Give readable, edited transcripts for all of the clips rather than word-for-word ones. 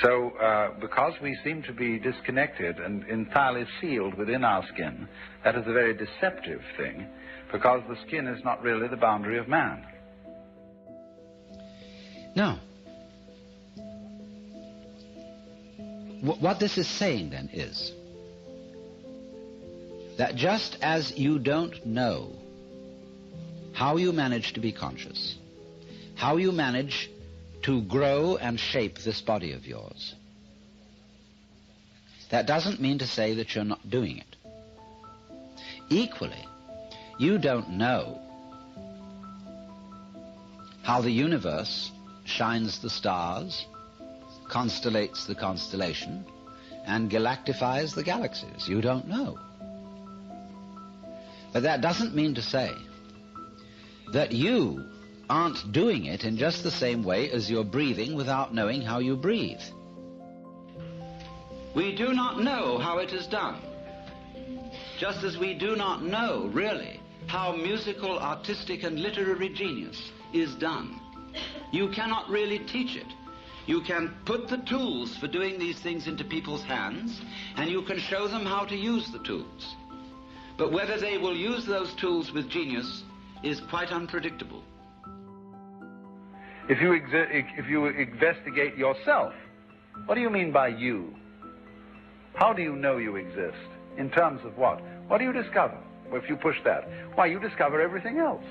So, because we seem to be disconnected and entirely sealed within our skin, that is a very deceptive thing, because the skin is not really the boundary of man. Now, what this is saying then is that just as you don't know how you manage to be conscious, how you manage to grow and shape this body of yours, that doesn't mean to say that you're not doing it. Equally, you don't know how the universe shines the stars, constellates the constellation, and galactifies the galaxies. You don't know. But that doesn't mean to say that you aren't doing it in just the same way as you're breathing without knowing how you breathe. We do not know how it is done, just as we do not know, really, how musical, artistic, and literary genius is done. You cannot really teach it. You can put the tools for doing these things into people's hands, and you can show them how to use the tools. But whether they will use those tools with genius is quite unpredictable. If you investigate yourself, what do you mean by you? How do you know you exist? In terms of what? What do you discover? Well, if you push that, why, you discover everything else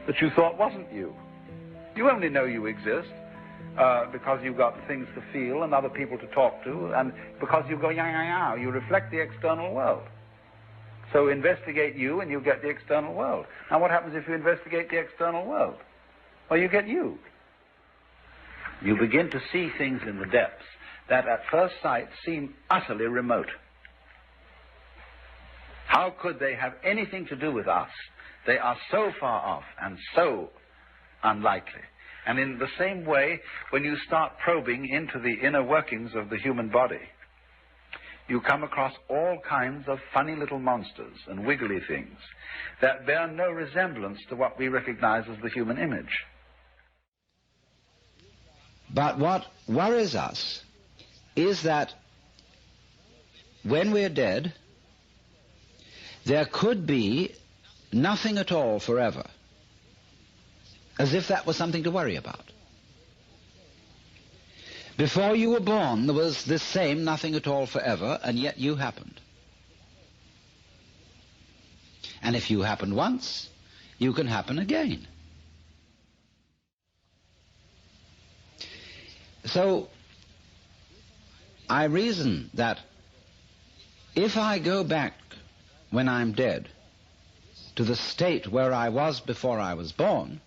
that you thought wasn't you. You only know you exist because you've got things to feel and other people to talk to, and because you go, yeah, you reflect the external world. So investigate you and you get the external world. Now what happens if you investigate the external world? Well, you get you. You begin to see things in the depths that at first sight seem utterly remote. How could they have anything to do with us? They are so far off and so unlikely. And in the same way, when you start probing into the inner workings of the human body, you come across all kinds of funny little monsters and wiggly things that bear no resemblance to what we recognize as the human image. But what worries us is that when we're dead, there could be nothing at all forever, as if that was something to worry about. Before you were born, there was this same nothing at all forever, and yet you happened. And if you happened once, you can happen again. So, I reason that if I go back when I'm dead to the state where I was before I was born,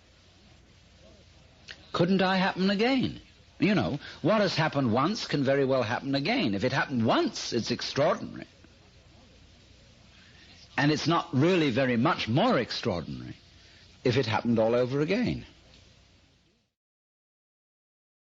couldn't I happen again? You know, what has happened once can very well happen again. If it happened once, it's extraordinary. And it's not really very much more extraordinary if it happened all over again.